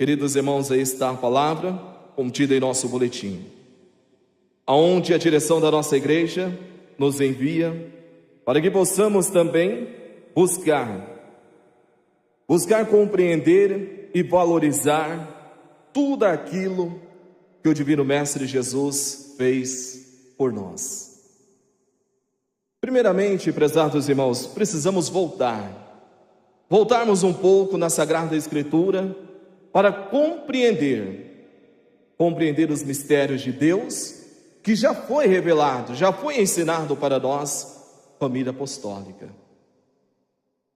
Queridos irmãos, aí está a palavra contida em nosso boletim, aonde a direção da nossa igreja nos envia para que possamos também buscar compreender e valorizar tudo aquilo que o Divino Mestre Jesus fez por nós. Primeiramente, prezados irmãos, precisamos voltarmos um pouco na Sagrada Escritura para compreender os mistérios de Deus que já foi revelado, já foi ensinado para nós, família apostólica.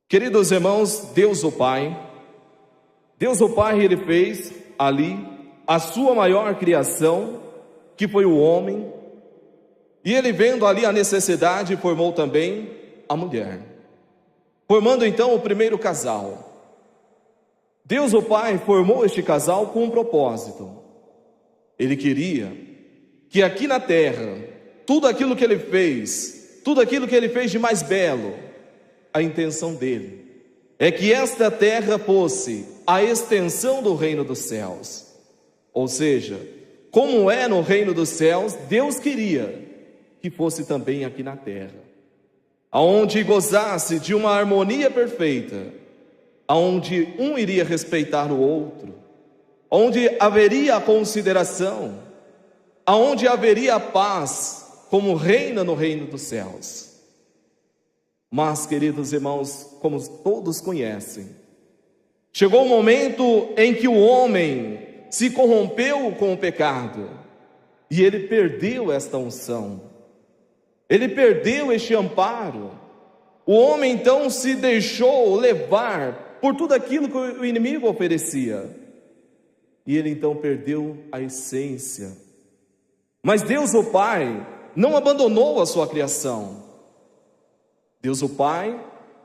Queridos irmãos, Deus o Pai, Ele fez ali a sua maior criação, que foi o homem, e Ele, vendo ali a necessidade, formou também a mulher, formando então o primeiro casal. Deus o Pai formou este casal com um propósito. Ele queria que aqui na terra, tudo aquilo que Ele fez de mais belo, a intenção dele é que esta terra fosse a extensão do reino dos céus. Ou seja, como é no reino dos céus, Deus queria que fosse também aqui na terra, aonde gozasse de uma harmonia perfeita, aonde um iria respeitar o outro, onde haveria a consideração, aonde haveria a paz, como reina no reino dos céus. Mas, queridos irmãos, como todos conhecem, chegou o momento em que o homem se corrompeu com o pecado, e ele perdeu esta unção, ele perdeu este amparo. O homem então se deixou levar por tudo aquilo que o inimigo oferecia, e ele então perdeu a essência. Mas Deus o Pai não abandonou a sua criação. Deus o Pai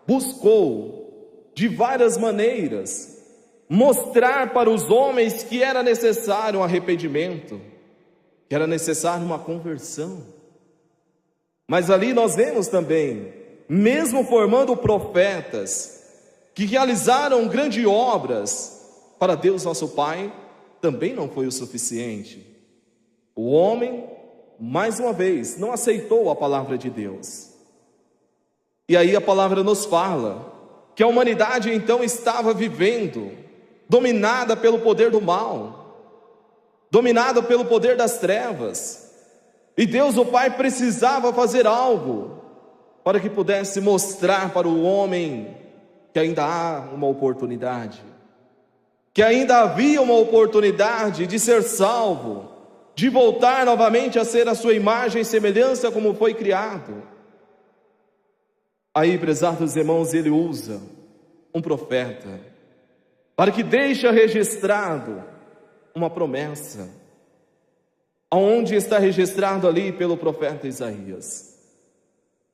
buscou de várias maneiras mostrar para os homens que era necessário um arrependimento, que era necessário uma conversão. Mas ali nós vemos também, mesmo formando profetas que realizaram grandes obras, para Deus nosso Pai também não foi o suficiente. O homem, mais uma vez, não aceitou a palavra de Deus. E aí a palavra nos fala que a humanidade então estava vivendo dominada pelo poder do mal, dominada pelo poder das trevas, e Deus o Pai precisava fazer algo para que pudesse mostrar para o homem que ainda há uma oportunidade, que ainda havia uma oportunidade de ser salvo, de voltar novamente a ser a sua imagem e semelhança como foi criado. Aí, prezados irmãos, ele usa um profeta para que deixe registrado uma promessa, aonde está registrado ali pelo profeta Isaías.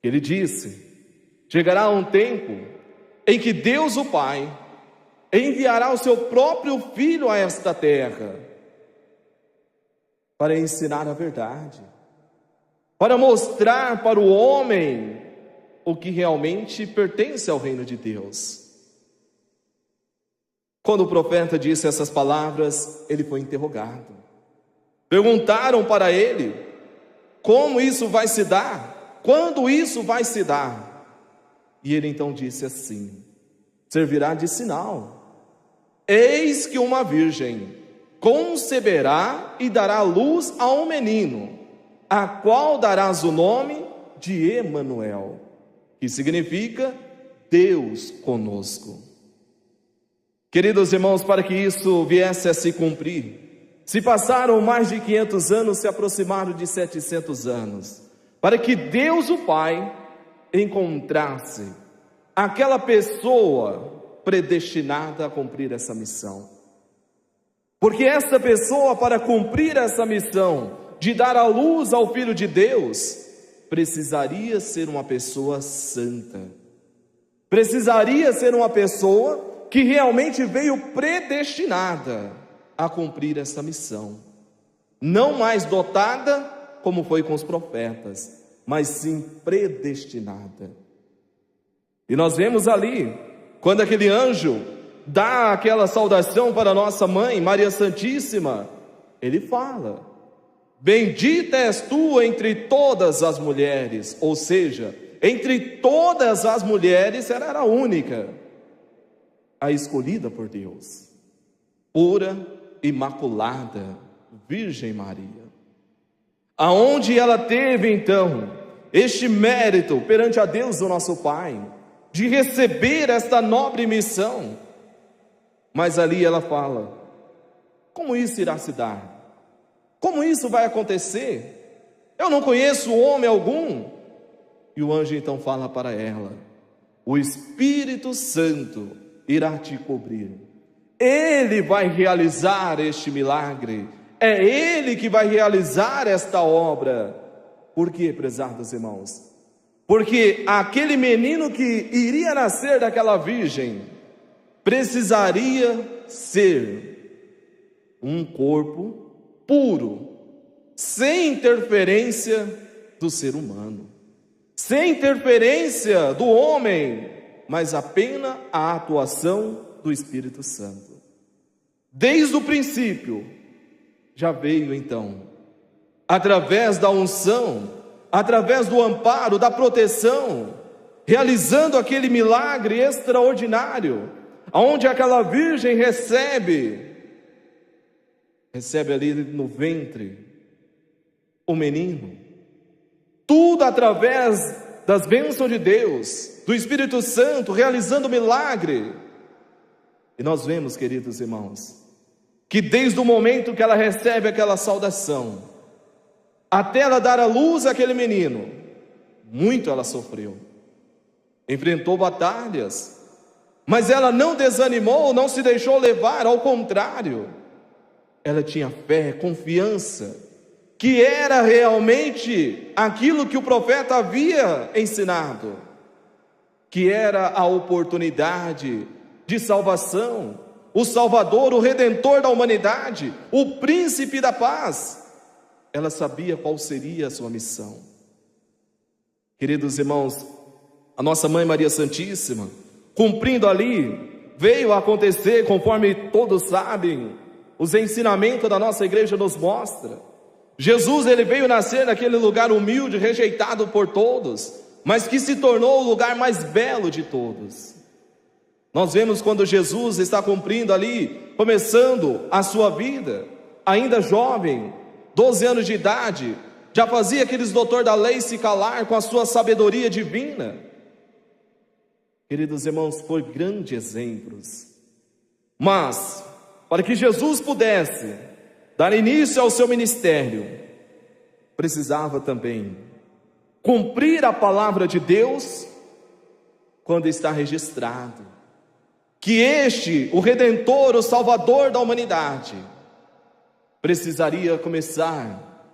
Ele disse: chegará um tempo em que Deus o Pai enviará o seu próprio Filho a esta terra para ensinar a verdade, para mostrar para o homem o que realmente pertence ao reino de Deus. Quando o profeta disse essas palavras, ele foi interrogado. Perguntaram para ele como isso vai se dar, quando isso vai se dar. E ele então disse assim: servirá de sinal. Eis que uma virgem conceberá e dará luz a um menino, a qual darás o nome de Emanuel, que significa Deus conosco. Queridos irmãos, para que isso viesse a se cumprir, se passaram mais de 500 anos, se aproximaram de 700 anos, para que Deus o Pai encontrasse aquela pessoa predestinada a cumprir essa missão. Porque essa pessoa, para cumprir essa missão de dar a luz ao Filho de Deus, precisaria ser uma pessoa santa, precisaria ser uma pessoa que realmente veio predestinada a cumprir essa missão, não mais dotada como foi com os profetas, mas sim predestinada. E nós vemos ali, quando aquele anjo dá aquela saudação para nossa mãe, Maria Santíssima, ele fala: bendita és tu entre todas as mulheres. Ou seja, entre todas as mulheres, ela era a única, a escolhida por Deus, pura, imaculada, Virgem Maria. Aonde ela teve então este mérito perante a Deus, o nosso Pai, de receber esta nobre missão. Mas ali ela fala: como isso irá se dar? Como isso vai acontecer? Eu não conheço homem algum. E o anjo então fala para ela: o Espírito Santo irá te cobrir. Ele vai realizar este milagre. É Ele que vai realizar esta obra. Por quê, prezados irmãos? Porque aquele menino que iria nascer daquela virgem precisaria ser um corpo puro, sem interferência do ser humano, sem interferência do homem, mas apenas a atuação do Espírito Santo. Desde o princípio, já veio então, através da unção, através do amparo, da proteção, realizando aquele milagre extraordinário, onde aquela virgem recebe ali no ventre o menino, tudo através das bênçãos de Deus, do Espírito Santo, realizando milagre. E nós vemos, queridos irmãos, que desde o momento que ela recebe aquela saudação, até ela dar à luz àquele menino, muito ela sofreu, enfrentou batalhas, mas ela não desanimou, não se deixou levar, ao contrário, ela tinha fé, confiança, que era realmente aquilo que o profeta havia ensinado, que era a oportunidade de salvação, o Salvador, o Redentor da humanidade, o Príncipe da paz. Ela sabia qual seria a sua missão. Queridos irmãos, a nossa mãe Maria Santíssima, cumprindo ali, veio a acontecer, conforme todos sabem, os ensinamentos da nossa igreja nos mostra. Jesus, ele veio nascer naquele lugar humilde, rejeitado por todos, mas que se tornou o lugar mais belo de todos. Nós vemos quando Jesus está cumprindo ali, começando a sua vida, ainda jovem, 12 anos de idade, já fazia aqueles doutores da lei se calar com a sua sabedoria divina. Queridos irmãos, foi grandes exemplos. Mas, para que Jesus pudesse dar início ao seu ministério, precisava também cumprir a palavra de Deus, quando está registrado que este, o Redentor, o Salvador da humanidade, precisaria começar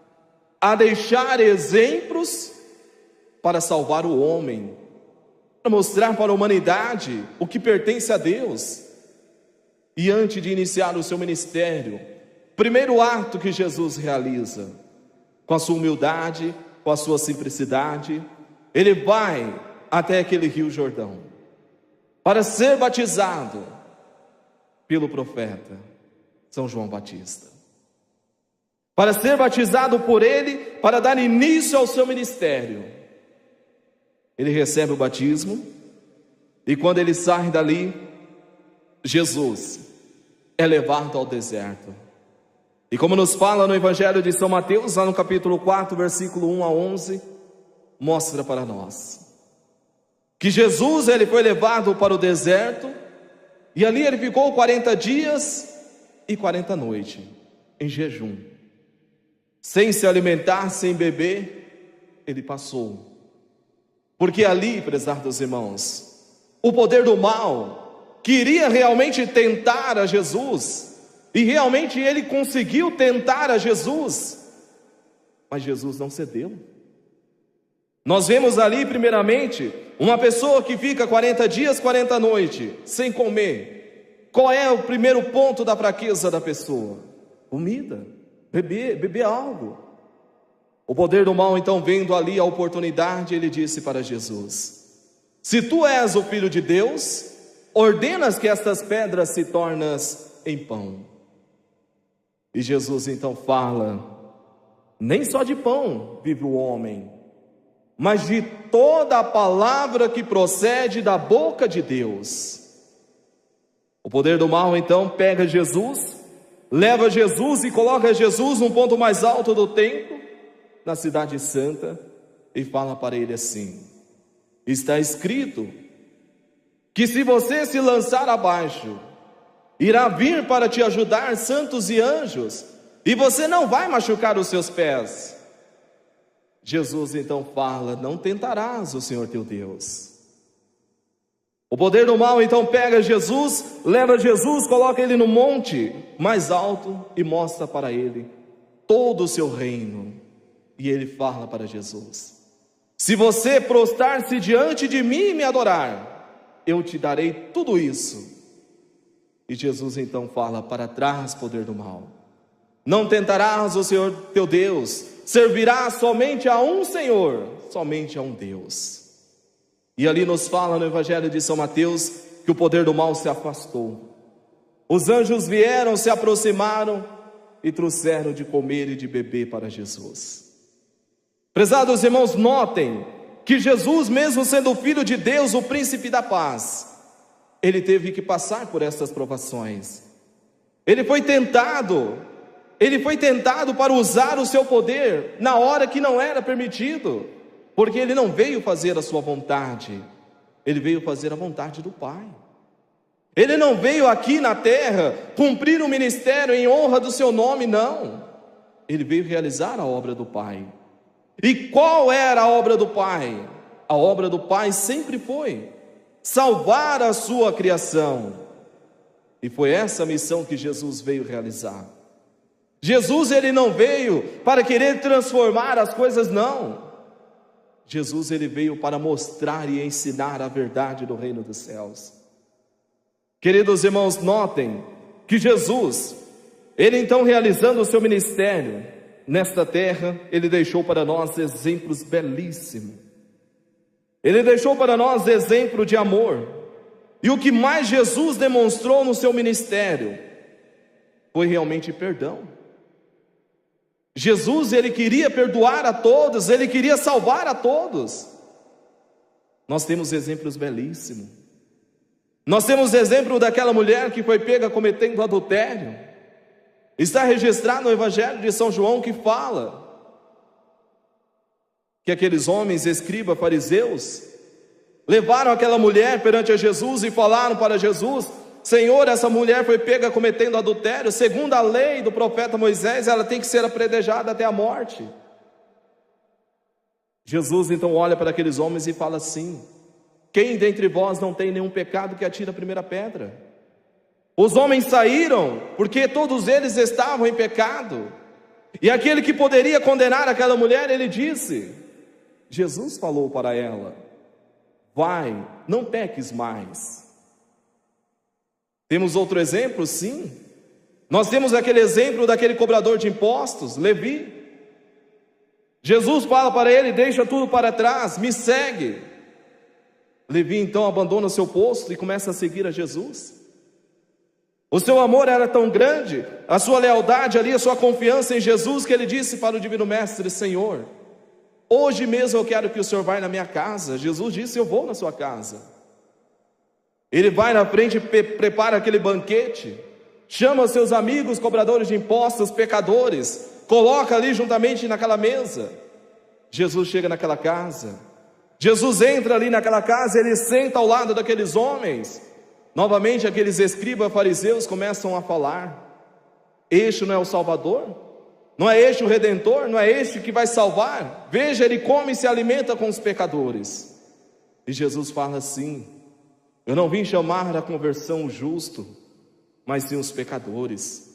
a deixar exemplos para salvar o homem, para mostrar para a humanidade o que pertence a Deus. E antes de iniciar o seu ministério, primeiro ato que Jesus realiza, com a sua humildade, com a sua simplicidade, ele vai até aquele rio Jordão, para ser batizado pelo profeta São João Batista, para ser batizado por ele, para dar início ao seu ministério. Ele recebe o batismo, e quando ele sai dali, Jesus é levado ao deserto. E como nos fala no Evangelho de São Mateus, lá no capítulo 4, versículo 1 a 11, mostra para nós que Jesus, ele foi levado para o deserto, e ali ele ficou 40 dias e 40 noites, em jejum, sem se alimentar, sem beber, ele passou. Porque ali, prezados irmãos, o poder do mal queria realmente tentar a Jesus, e realmente ele conseguiu tentar a Jesus, mas Jesus não cedeu. Nós vemos ali, primeiramente, uma pessoa que fica 40 dias, 40 noites, sem comer. Qual é o primeiro ponto da fraqueza da pessoa? Comida, beber algo. O poder do mal, então, vendo ali a oportunidade, ele disse para Jesus: se tu és o Filho de Deus, ordenas que estas pedras se tornem em pão. E Jesus então fala: nem só de pão vive o homem, mas de toda a palavra que procede da boca de Deus. O poder do mal então pega Jesus, leva Jesus e coloca Jesus no ponto mais alto do templo, na cidade santa, e fala para ele assim: está escrito que se você se lançar abaixo, irá vir para te ajudar santos e anjos, e você não vai machucar os seus pés. Jesus então fala: não tentarás o Senhor teu Deus. O poder do mal então pega Jesus, leva Jesus, coloca ele no monte mais alto e mostra para ele todo o seu reino. E ele fala para Jesus: se você prostrar-se diante de mim e me adorar, eu te darei tudo isso. E Jesus então fala: para trás, poder do mal, não tentarás o Senhor teu Deus, servirás somente a um Senhor, somente a um Deus. E ali nos fala no Evangelho de São Mateus que o poder do mal se afastou. Os anjos vieram, se aproximaram e trouxeram de comer e de beber para Jesus. Prezados irmãos, notem que Jesus, mesmo sendo o Filho de Deus, o príncipe da paz, ele teve que passar por essas provações. Ele foi tentado para usar o seu poder na hora que não era permitido, porque ele não veio fazer a sua vontade, ele veio fazer a vontade do Pai. Ele não veio aqui na terra cumprir um ministério em honra do seu nome, não. Ele veio realizar a obra do Pai. E qual era a obra do Pai? A obra do Pai sempre foi salvar a sua criação. E foi essa a missão que Jesus veio realizar. Jesus, ele não veio para querer transformar as coisas, não. Jesus, ele veio para mostrar e ensinar a verdade do reino dos céus. Queridos irmãos, notem que Jesus, ele então realizando o seu ministério nesta terra, ele deixou para nós exemplos belíssimos. Ele deixou para nós exemplo de amor. E o que mais Jesus demonstrou no seu ministério foi realmente perdão. Jesus, ele queria perdoar a todos, ele queria salvar a todos. Nós temos exemplos belíssimos. Nós temos exemplo daquela mulher que foi pega cometendo adultério. Está registrado no Evangelho de São João que fala que aqueles homens, escribas, fariseus, levaram aquela mulher perante a Jesus e falaram para Jesus: Senhor, essa mulher foi pega cometendo adultério, segundo a lei do profeta Moisés, ela tem que ser apedrejada até a morte. Jesus então olha para aqueles homens e fala assim: quem dentre vós não tem nenhum pecado, que atire a primeira pedra? Os homens saíram, porque todos eles estavam em pecado. E aquele que poderia condenar aquela mulher, ele disse, Jesus falou para ela: vai, não peques mais. Temos outro exemplo, sim. Nós temos aquele exemplo daquele cobrador de impostos, Levi. Jesus fala para ele: deixa tudo para trás, me segue. Levi então abandona o seu posto e começa a seguir a Jesus. O seu amor era tão grande, a sua lealdade ali, a sua confiança em Jesus, que ele disse para o Divino Mestre: Senhor, hoje mesmo eu quero que o Senhor vá na minha casa. Jesus disse: eu vou na sua casa. Ele vai na frente e prepara aquele banquete, chama seus amigos cobradores de impostos, pecadores, coloca ali juntamente naquela mesa. Jesus chega naquela casa, Jesus entra ali naquela casa, ele senta ao lado daqueles homens. Novamente aqueles escribas fariseus começam a falar: este não é o Salvador? Não é este o Redentor? Não é este que vai salvar? Veja, ele come e se alimenta com os pecadores. E Jesus fala assim: eu não vim chamar a conversão o justo, mas sim os pecadores.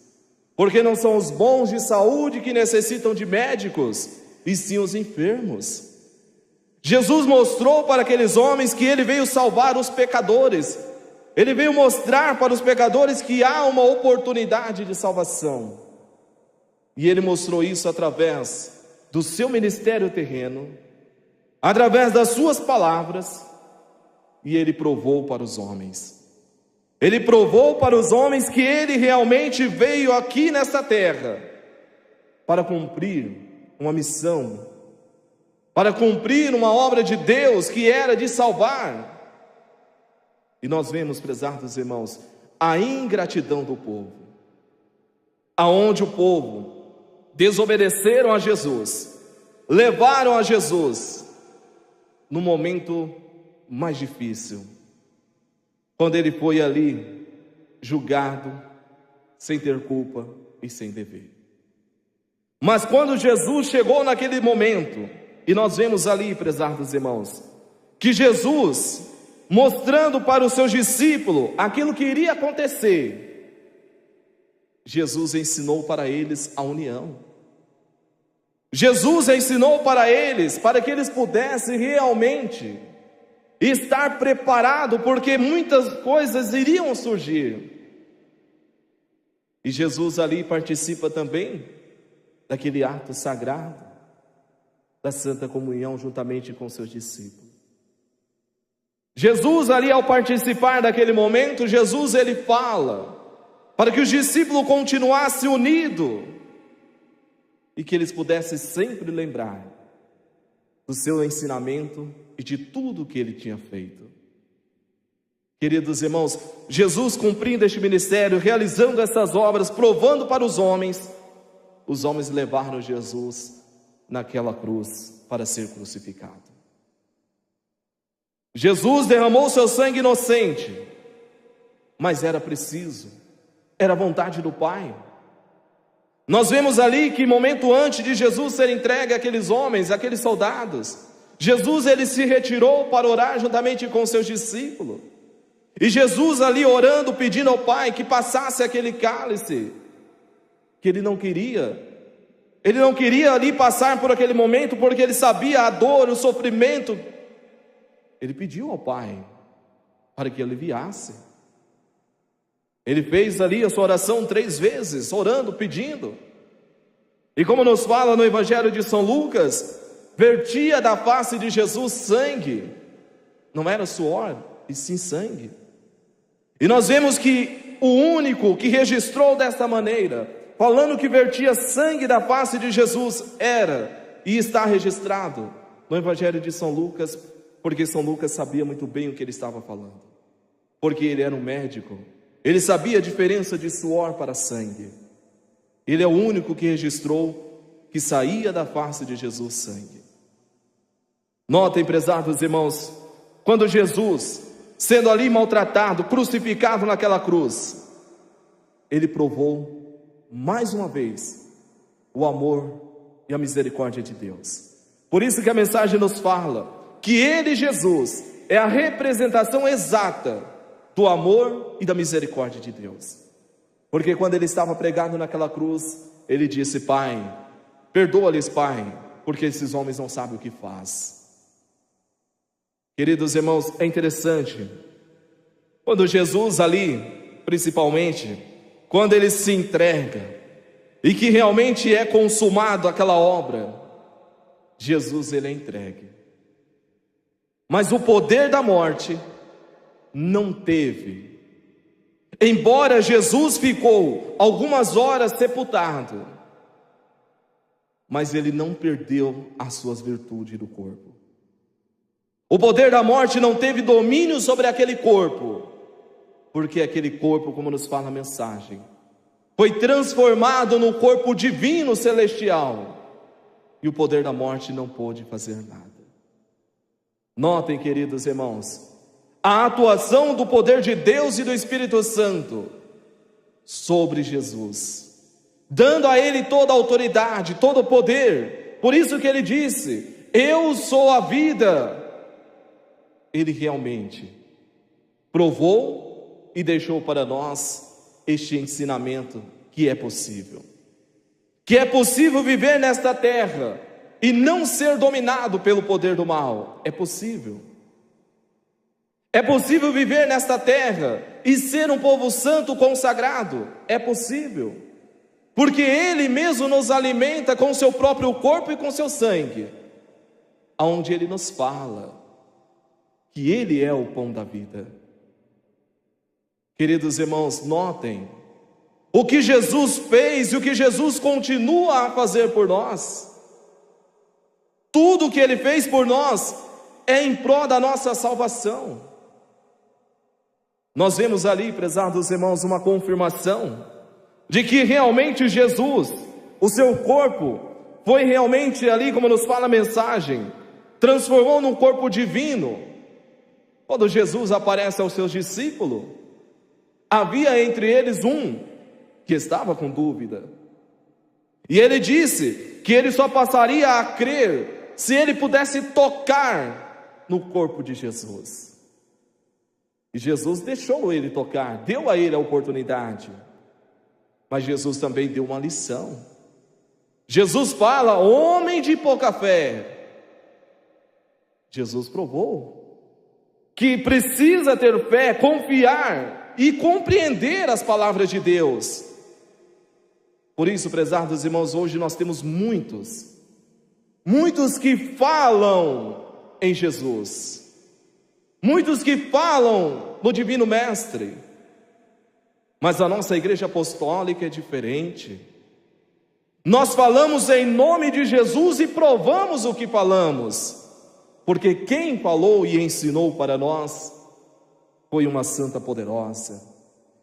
Porque não são os bons de saúde que necessitam de médicos, e sim os enfermos. Jesus mostrou para aqueles homens que ele veio salvar os pecadores. Ele veio mostrar para os pecadores que há uma oportunidade de salvação. E ele mostrou isso através do seu ministério terreno, através das suas palavras, e ele provou para os homens. Ele provou para os homens que ele realmente veio aqui nesta terra para cumprir uma missão, para cumprir uma obra de Deus que era de salvar. E nós vemos, prezados irmãos, a ingratidão do povo, aonde o povo desobedeceram a Jesus, levaram a Jesus no momento mais difícil, quando ele foi ali julgado, sem ter culpa e sem dever. Mas quando Jesus chegou naquele momento, e nós vemos ali, prezados irmãos, que Jesus, mostrando para os seus discípulos aquilo que iria acontecer, Jesus ensinou para eles a união. Jesus ensinou para eles, para que eles pudessem realmente estar preparados, porque muitas coisas iriam surgir. E Jesus ali participa também daquele ato sagrado da Santa Comunhão juntamente com seus discípulos. Jesus ali, ao participar daquele momento, Jesus ele fala para que os discípulos continuassem unidos e que eles pudessem sempre lembrar do seu ensinamento e de tudo que ele tinha feito. Queridos irmãos, Jesus cumprindo este ministério, realizando essas obras, provando para os homens levaram Jesus naquela cruz para ser crucificado. Jesus derramou seu sangue inocente, mas era preciso, era a vontade do Pai. Nós vemos ali que momento antes de Jesus ser entregue àqueles homens, àqueles soldados, Jesus ele se retirou para orar juntamente com seus discípulos. E Jesus ali orando, pedindo ao Pai que passasse aquele cálice, que ele não queria ali passar por aquele momento, porque ele sabia a dor, o sofrimento. Ele pediu ao Pai para que aliviasse. Ele fez ali a sua oração 3 vezes, orando, pedindo. E como nos fala no Evangelho de São Lucas, vertia da face de Jesus sangue. Não era suor, e sim sangue. E nós vemos que o único que registrou desta maneira, falando que vertia sangue da face de Jesus, era e está registrado no Evangelho de São Lucas, porque São Lucas sabia muito bem o que ele estava falando, porque ele era um médico, ele sabia a diferença de suor para sangue. Ele é o único que registrou que saía da face de Jesus sangue. Notem, prezados irmãos, quando Jesus, sendo ali maltratado, crucificado naquela cruz, ele provou mais uma vez o amor e a misericórdia de Deus. Por isso que a mensagem nos fala que ele, Jesus, é a representação exata do amor e da misericórdia de Deus. Porque quando ele estava pregado naquela cruz, ele disse: Pai, perdoa-lhes, Pai, porque esses homens não sabem o que faz. Queridos irmãos, é interessante, quando Jesus ali, principalmente, quando ele se entrega, e que realmente é consumado aquela obra, Jesus ele é entregue. Mas o poder da morte não teve. Embora Jesus ficou algumas horas sepultado, mas ele não perdeu as suas virtudes do corpo. O poder da morte não teve domínio sobre aquele corpo, porque aquele corpo, como nos fala a mensagem, foi transformado no corpo divino celestial, e o poder da morte não pôde fazer nada. Notem, queridos irmãos, a atuação do poder de Deus e do Espírito Santo sobre Jesus, dando a ele toda a autoridade, todo o poder. Por isso que ele disse: eu sou a vida. Ele realmente provou e deixou para nós este ensinamento que é possível viver nesta terra e não ser dominado pelo poder do mal. É possível viver nesta terra e ser um povo santo consagrado. É possível, porque ele mesmo nos alimenta com o seu próprio corpo e com seu sangue, aonde ele nos fala que ele é o pão da vida. Queridos irmãos, notem o que Jesus fez e o que Jesus continua a fazer por nós. Tudo o que Ele fez por nós é em prol da nossa salvação. Nós vemos ali, prezados irmãos, uma confirmação de que realmente Jesus, o seu corpo, foi realmente ali, como nos fala a mensagem, transformou num corpo divino. Quando Jesus aparece aos seus discípulos, havia entre eles um que estava com dúvida. E ele disse que ele só passaria a crer se ele pudesse tocar no corpo de Jesus. E Jesus deixou ele tocar, deu a ele a oportunidade. Mas Jesus também deu uma lição. Jesus fala, homem de pouca fé. Jesus provou que precisa ter fé, confiar e compreender as palavras de Deus. Por isso, prezados irmãos, hoje nós temos muitos que falam em Jesus, muitos que falam no Divino Mestre, mas a nossa igreja apostólica é diferente. Nós falamos em nome de Jesus e provamos o que falamos, porque quem falou e ensinou para nós foi uma santa poderosa,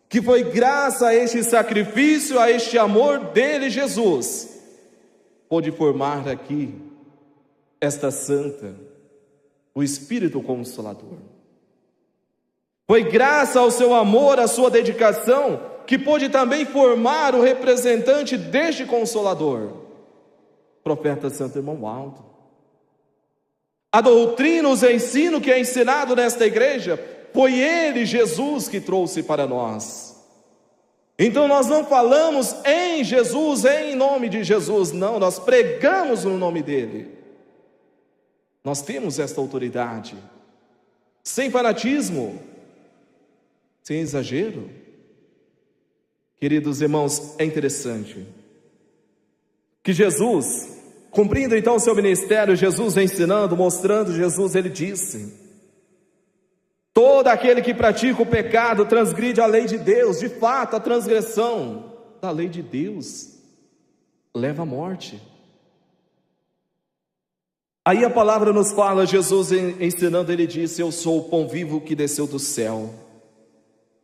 que foi graças a este sacrifício, a este amor dele, Jesus, pôde formar aqui esta santa, o Espírito Consolador. Foi graças ao seu amor, à sua dedicação, que pôde também formar o representante deste Consolador, profeta Santo Irmão Aldo. A doutrina, os ensinos que é ensinado nesta igreja, foi ele, Jesus, que trouxe para nós. Então nós não falamos em Jesus, em nome de Jesus, não, nós pregamos no nome dele. Nós temos esta autoridade, sem fanatismo, sem exagero. Queridos irmãos, é interessante que Jesus, cumprindo então o seu ministério, Jesus ensinando, mostrando, Jesus, ele disse: todo aquele que pratica o pecado transgride a lei de Deus. De fato, a transgressão da lei de Deus leva à morte. Aí a palavra nos fala, Jesus ensinando, ele disse: eu sou o pão vivo que desceu do céu.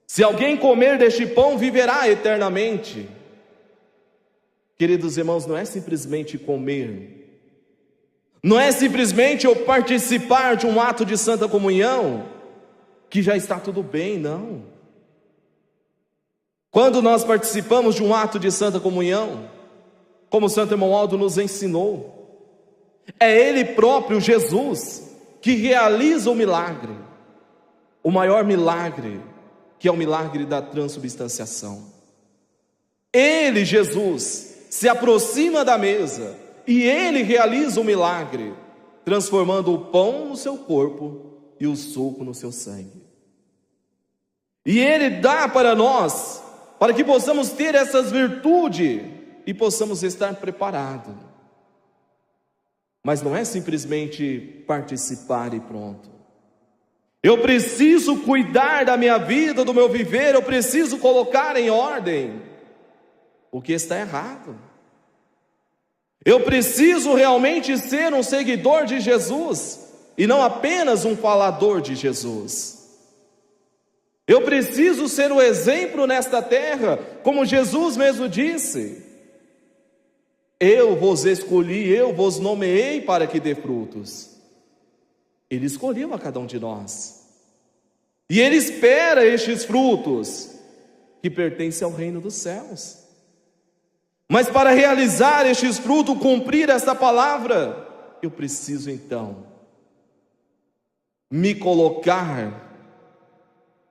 Se alguém comer deste pão, viverá eternamente. Queridos irmãos, não é simplesmente comer, não é simplesmente eu participar de um ato de santa comunhão, que já está tudo bem, não. Quando nós participamos de um ato de santa comunhão, como Santo Irmão Aldo nos ensinou, é Ele próprio, Jesus, que realiza o milagre, o maior milagre, que é o milagre da transubstanciação. Ele, Jesus, se aproxima da mesa e Ele realiza o milagre, transformando o pão no seu corpo e o suco no seu sangue. E Ele dá para nós, para que possamos ter essas virtudes e possamos estar preparados. Mas não é simplesmente participar e pronto. Eu preciso cuidar da minha vida, do meu viver, eu preciso colocar em ordem o que está errado. Eu preciso realmente ser um seguidor de Jesus e não apenas um falador de Jesus. Eu preciso ser o exemplo nesta terra, como Jesus mesmo disse: eu vos escolhi, eu vos nomeei para que dê frutos. Ele escolheu a cada um de nós, e Ele espera estes frutos que pertencem ao reino dos céus. Mas para realizar estes frutos, cumprir esta palavra, eu preciso então me colocar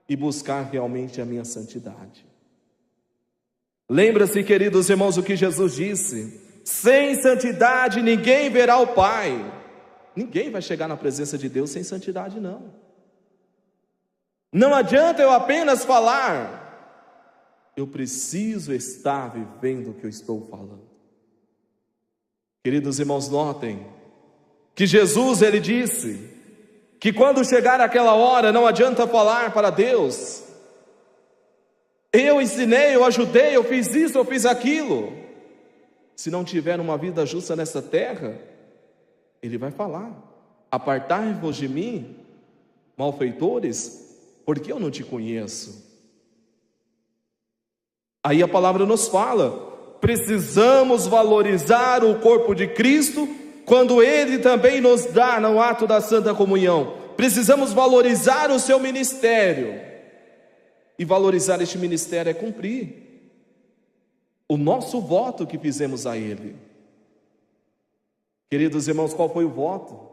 e buscar realmente a minha santidade. Lembra-se, queridos irmãos, o que Jesus disse: sem santidade ninguém verá o Pai. Ninguém vai chegar na presença de Deus sem santidade, não. Não adianta eu apenas falar, eu preciso estar vivendo o que eu estou falando. Queridos irmãos, notem que Jesus, ele disse que quando chegar aquela hora, não adianta falar para Deus, Eu ensinei, eu ajudei, eu fiz isso, eu fiz aquilo. Se não tiver uma vida justa nessa terra, ele vai falar: apartai-vos de mim, malfeitores, porque eu não te conheço. Aí a palavra nos fala: precisamos valorizar o corpo de Cristo quando Ele também nos dá no ato da Santa Comunhão. Precisamos valorizar o seu ministério. E valorizar este ministério é cumprir o nosso voto que fizemos a Ele. Queridos irmãos, qual foi o voto?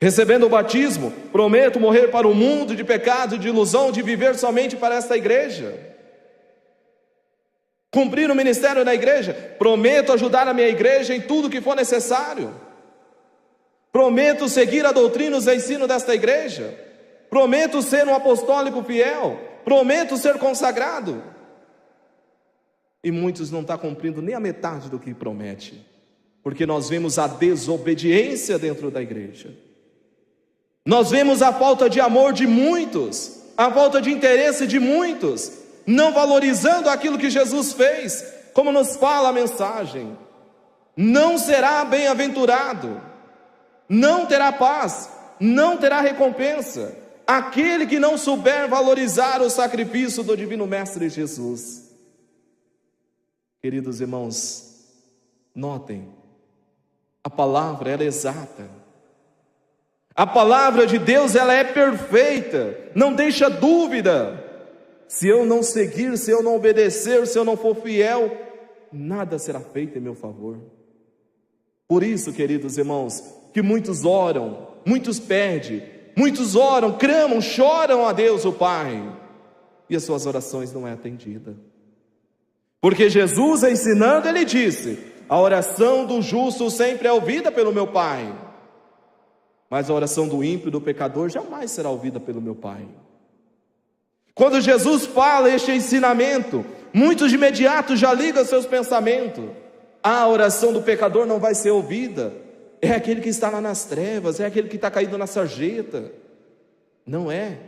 Recebendo o batismo, prometo morrer para o mundo de pecado, de ilusão, de viver somente para esta igreja. Cumprir o ministério da igreja, prometo ajudar a minha igreja em tudo que for necessário. Prometo seguir a doutrina e os ensinos desta igreja. Prometo ser um apostólico fiel. Prometo ser consagrado. E muitos não estão cumprindo nem a metade do que promete, porque nós vemos a desobediência dentro da igreja. Nós vemos a falta de amor de muitos, a falta de interesse de muitos, não valorizando aquilo que Jesus fez, como nos fala a mensagem. Não será bem-aventurado, não terá paz, não terá recompensa aquele que não souber valorizar o sacrifício do Divino Mestre Jesus. Queridos irmãos, notem, a palavra ela é exata. A palavra de Deus ela é perfeita, não deixa dúvida. Se eu não seguir, se eu não obedecer, se eu não for fiel, nada será feito em meu favor. Por isso, queridos irmãos, que muitos oram, muitos pedem, muitos oram, clamam, choram a Deus o Pai, e as suas orações não é atendida. Porque Jesus ensinando, ele disse: a oração do justo sempre é ouvida pelo meu Pai, mas a oração do ímpio e do pecador jamais será ouvida pelo meu Pai. Quando Jesus fala este ensinamento, muitos de imediato já ligam seus pensamentos: a oração do pecador não vai ser ouvida, é aquele que está lá nas trevas, é aquele que está caído na sarjeta. Não é,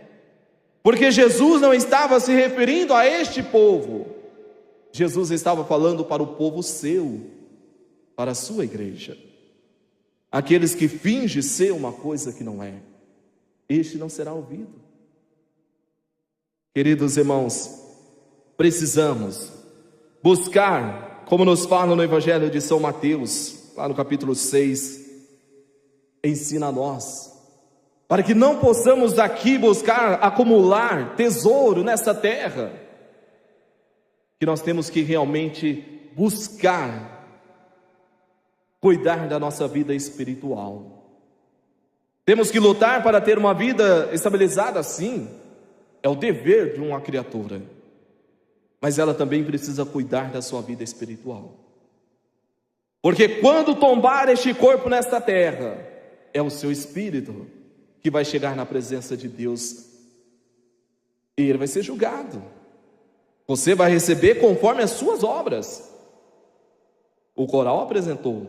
porque Jesus não estava se referindo a este povo, Jesus estava falando para o povo seu, para a sua igreja. Aqueles que fingem ser uma coisa que não é, este não será ouvido. Queridos irmãos, precisamos buscar, como nos fala no Evangelho de São Mateus, lá no capítulo 6, ensina a nós, para que não possamos daqui buscar acumular tesouro nessa terra, que nós temos que realmente buscar cuidar da nossa vida espiritual. Temos que lutar para ter uma vida estabilizada, sim, é o dever de uma criatura, mas ela também precisa cuidar da sua vida espiritual, porque quando tombar este corpo nesta terra, é o seu espírito que vai chegar na presença de Deus, e ele vai ser julgado. Você vai receber conforme as suas obras. O coral apresentou: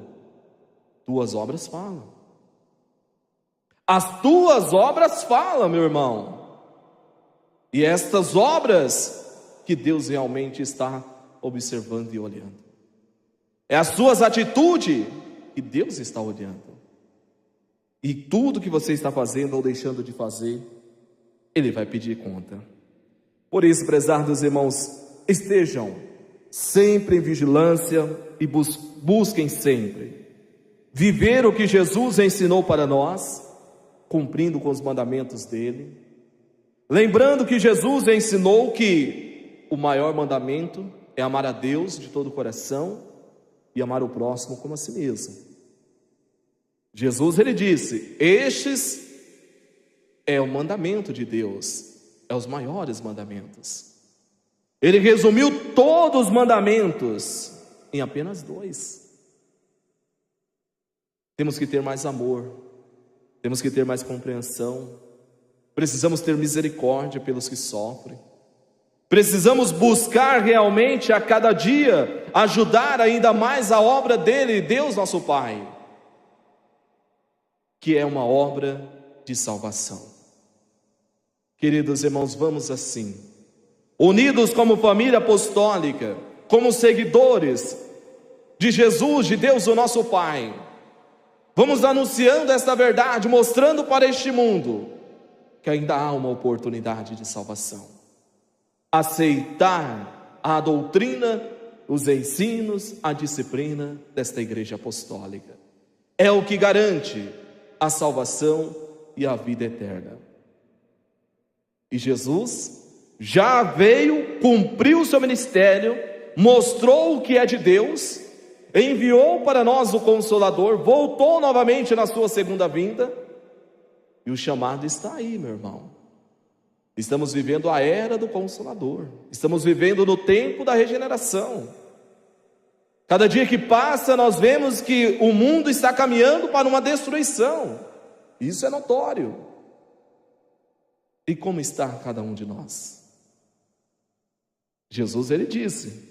tuas obras falam. As tuas obras falam, meu irmão. E estas obras que Deus realmente está observando e olhando. É as suas atitudes que Deus está olhando. E tudo que você está fazendo ou deixando de fazer, Ele vai pedir conta. Por isso, prezados irmãos, estejam sempre em vigilância e busquem sempre viver o que Jesus ensinou para nós, cumprindo com os mandamentos dele. Lembrando que Jesus ensinou que o maior mandamento é amar a Deus de todo o coração e amar o próximo como a si mesmo. Jesus, ele disse: estes é o mandamento de Deus, é os maiores mandamentos. Ele resumiu todos os mandamentos em apenas 2. Temos que ter mais amor, temos que ter mais compreensão, precisamos ter misericórdia pelos que sofrem, precisamos buscar realmente a cada dia ajudar ainda mais a obra dele, Deus nosso Pai, que é uma obra de salvação. Queridos irmãos, vamos assim unidos como família apostólica, como seguidores de Jesus, de Deus, o nosso Pai, vamos anunciando esta verdade, mostrando para este mundo que ainda há uma oportunidade de salvação. Aceitar a doutrina, os ensinos, a disciplina desta igreja apostólica é o que garante a salvação e a vida eterna. E Jesus já veio, cumpriu o seu ministério, mostrou o que é de Deus, enviou para nós o Consolador, voltou novamente na sua segunda vinda, e o chamado está aí, meu irmão. Estamos vivendo a era do Consolador, estamos vivendo no tempo da regeneração. Cada dia que passa, nós vemos que o mundo está caminhando para uma destruição, isso é notório. E como está cada um de nós? Jesus, ele disse: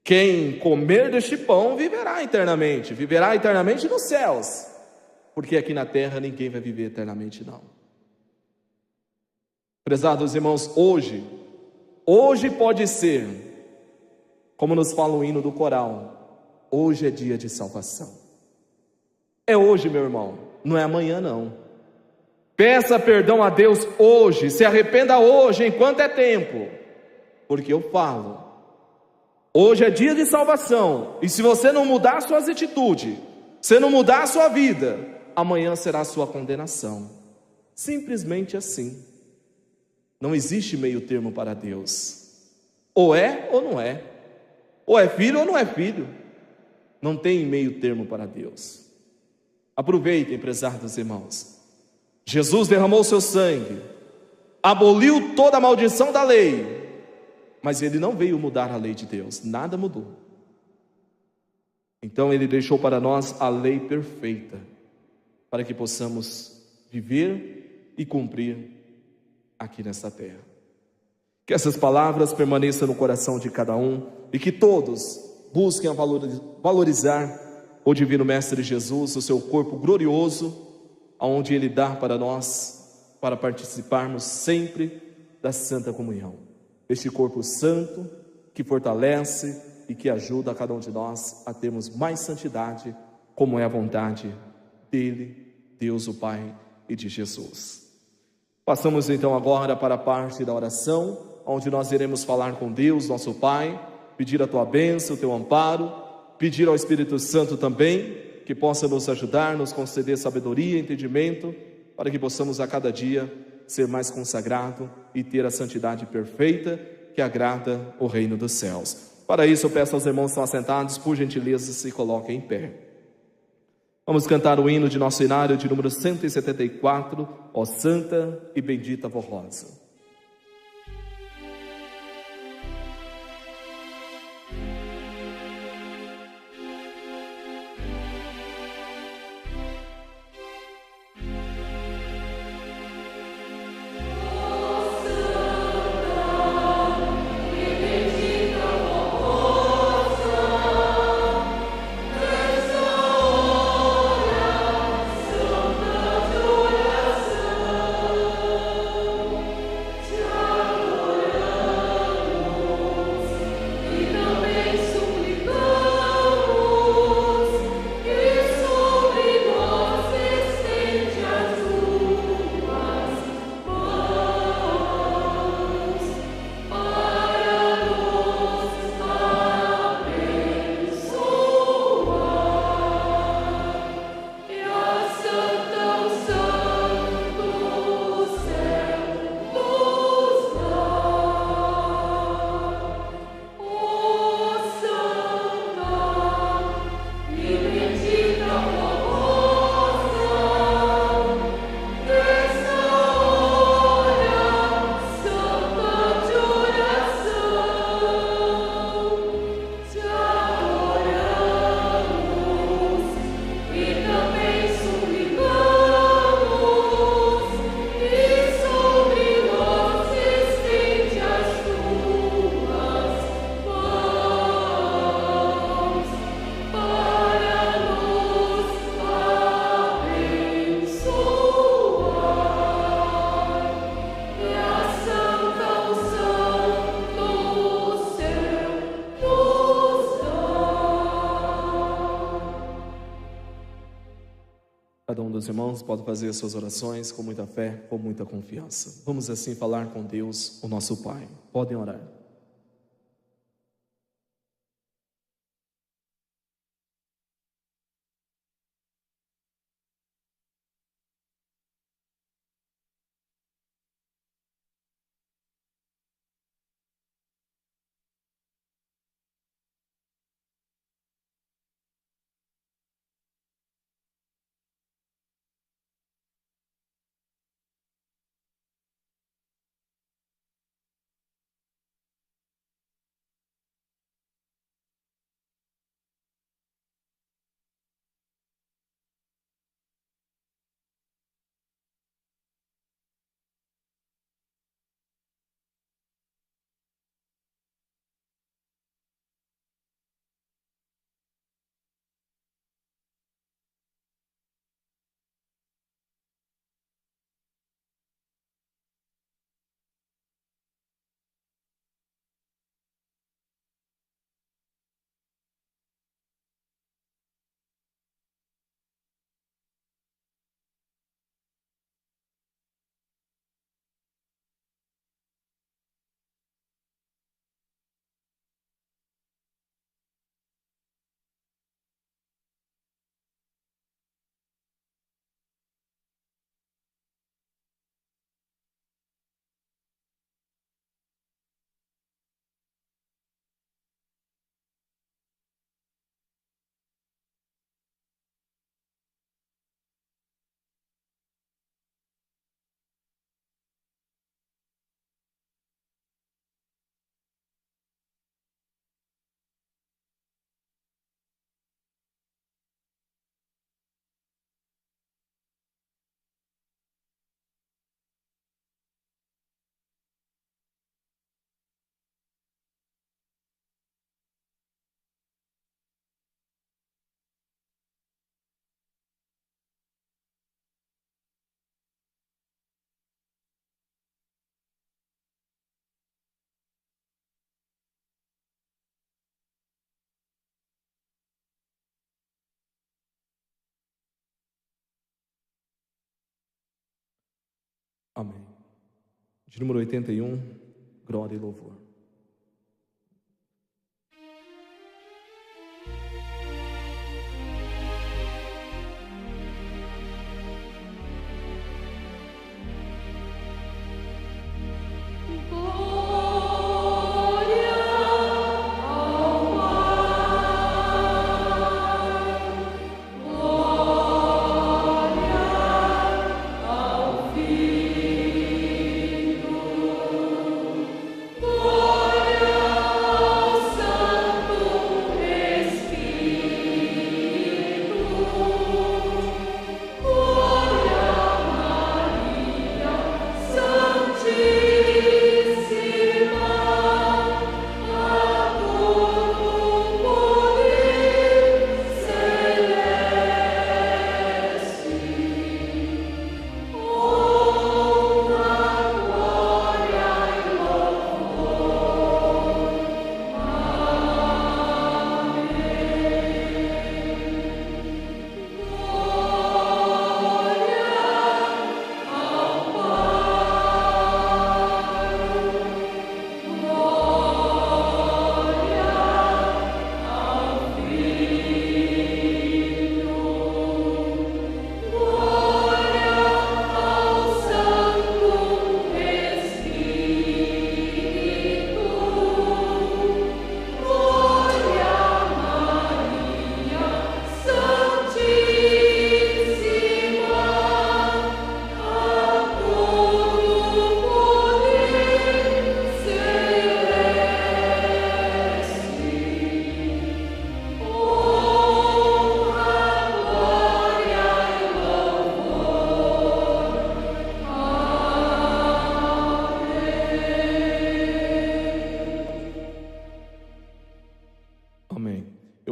quem comer deste pão viverá eternamente nos céus, porque aqui na terra ninguém vai viver eternamente não. Prezados irmãos, hoje pode ser, como nos fala o hino do coral, hoje é dia de salvação. É hoje, meu irmão, não é amanhã não. Peça perdão a Deus hoje, se arrependa hoje, enquanto é tempo, porque eu falo, hoje é dia de salvação, e se você não mudar suas atitudes, se não mudar a sua vida, amanhã será a sua condenação. Simplesmente assim. Não existe meio termo para Deus. Ou é ou não é. Ou é filho ou não é filho. Não tem meio termo para Deus. Aproveitem, prezados irmãos. Jesus derramou seu sangue, aboliu toda a maldição da lei, mas ele não veio mudar a lei de Deus, nada mudou. Então ele deixou para nós a lei perfeita, para que possamos viver e cumprir aqui nesta terra. Que essas palavras permaneçam no coração de cada um e que todos busquem valorizar o Divino Mestre Jesus, o seu corpo glorioso, aonde ele dá para nós, para participarmos sempre da Santa Comunhão. Este corpo santo que fortalece e que ajuda a cada um de nós a termos mais santidade, como é a vontade dele, Deus o Pai e de Jesus. Passamos então agora para a parte da oração, onde nós iremos falar com Deus, nosso Pai, pedir a tua bênção, o teu amparo, pedir ao Espírito Santo também, que possa nos ajudar, nos conceder sabedoria e entendimento, para que possamos a cada dia ser mais consagrado e ter a santidade perfeita que agrada o reino dos céus. Para isso eu peço aos irmãos que estão assentados, por gentileza, se coloquem em pé. Vamos cantar o hino de nosso inário de número 174, ó Santa e Bendita Vó Rosa. meus irmãos podem fazer as suas orações com muita fé, com muita confiança. Vamos assim falar com Deus, o nosso Pai. Podem orar. Amém. De número 81, glória e louvor.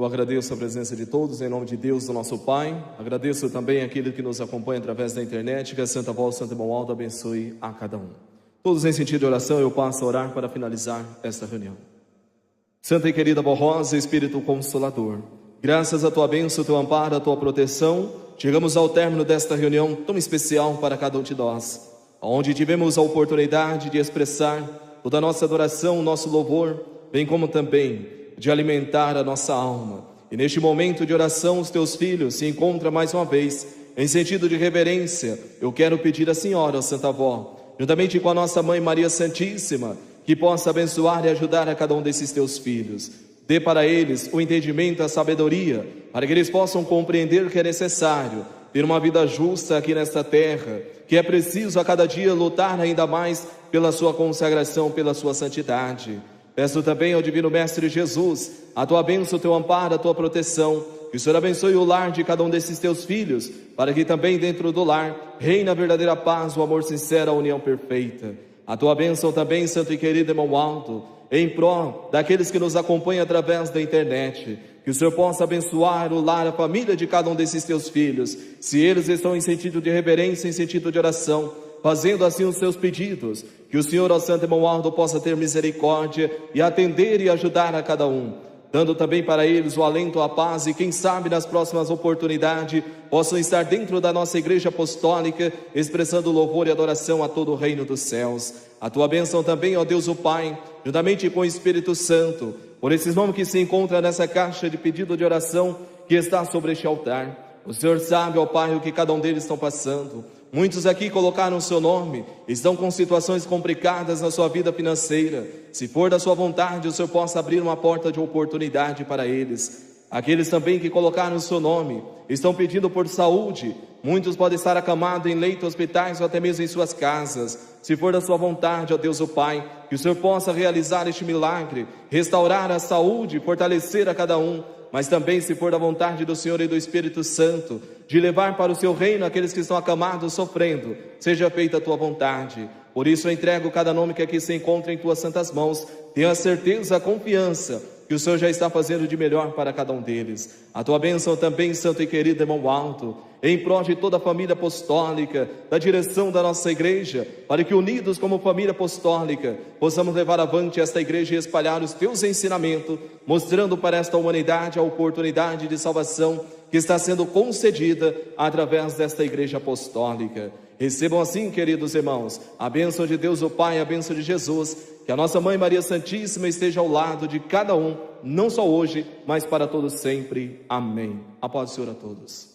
Eu agradeço a presença de todos, em nome de Deus, do nosso Pai. Agradeço também aquele que nos acompanha através da internet. Que a Santa Voz, Santo e Bom Alto abençoe a cada um. Todos em sentido de oração, eu passo a orar para finalizar esta reunião. Santa e querida Boa Rosa, Espírito Consolador, graças à tua bênção, ao teu amparo, à tua proteção, chegamos ao término desta reunião tão especial para cada um de nós, onde tivemos a oportunidade de expressar toda a nossa adoração, nosso louvor, bem como também de alimentar a nossa alma. E neste momento de oração, os teus filhos se encontram mais uma vez em sentido de reverência. Eu quero pedir à Senhora, ó Santa Avó, juntamente com a nossa Mãe Maria Santíssima, que possa abençoar e ajudar a cada um desses teus filhos. Dê para eles o entendimento, a sabedoria, para que eles possam compreender que é necessário ter uma vida justa aqui nesta terra, que é preciso a cada dia lutar ainda mais pela sua consagração, pela sua santidade. Peço também ao Divino Mestre Jesus a tua bênção, o teu amparo, a tua proteção, que o Senhor abençoe o lar de cada um desses teus filhos, para que também dentro do lar reine a verdadeira paz, o amor sincero, a união perfeita. A tua bênção também, santo e querido irmão Aldo, em prol daqueles que nos acompanham através da internet, que o Senhor possa abençoar o lar, a família de cada um desses teus filhos, se eles estão em sentido de reverência, em sentido de oração, fazendo assim os seus pedidos, que o Senhor, ó Santo irmão Aldo, possa ter misericórdia e atender e ajudar a cada um, dando também para eles o alento, a paz, e quem sabe nas próximas oportunidades possam estar dentro da nossa igreja apostólica, expressando louvor e adoração a todo o reino dos céus. A tua bênção também, ó Deus o Pai, juntamente com o Espírito Santo, por esses nomes que se encontram nessa caixa de pedido de oração que está sobre este altar. O Senhor sabe, ó Pai, o que cada um deles estão passando. Muitos aqui colocaram o seu nome, estão com situações complicadas na sua vida financeira. Se for da sua vontade, o Senhor possa abrir uma porta de oportunidade para eles. Aqueles também que colocaram o seu nome, estão pedindo por saúde. Muitos podem estar acamados em leitos, hospitais ou até mesmo em suas casas. Se for da sua vontade, ó Deus o Pai, que o Senhor possa realizar este milagre, restaurar a saúde, fortalecer a cada um. Mas também, se for da vontade do Senhor e do Espírito Santo, de levar para o seu reino aqueles que estão acamados, sofrendo, seja feita a tua vontade. Por isso eu entrego cada nome que aqui se encontra em tuas santas mãos. Tenha a certeza, a confiança que o Senhor já está fazendo de melhor para cada um deles. A tua bênção também, santo e querido irmão Aldo, em prol de toda a família apostólica, da direção da nossa igreja, para que unidos como família apostólica, possamos levar avante esta igreja e espalhar os teus ensinamentos, mostrando para esta humanidade a oportunidade de salvação que está sendo concedida através desta igreja apostólica. Recebam assim, queridos irmãos, a bênção de Deus o Pai, a bênção de Jesus, que a nossa Mãe Maria Santíssima esteja ao lado de cada um, não só hoje, mas para todos sempre. Amém. A paz do Senhor a todos.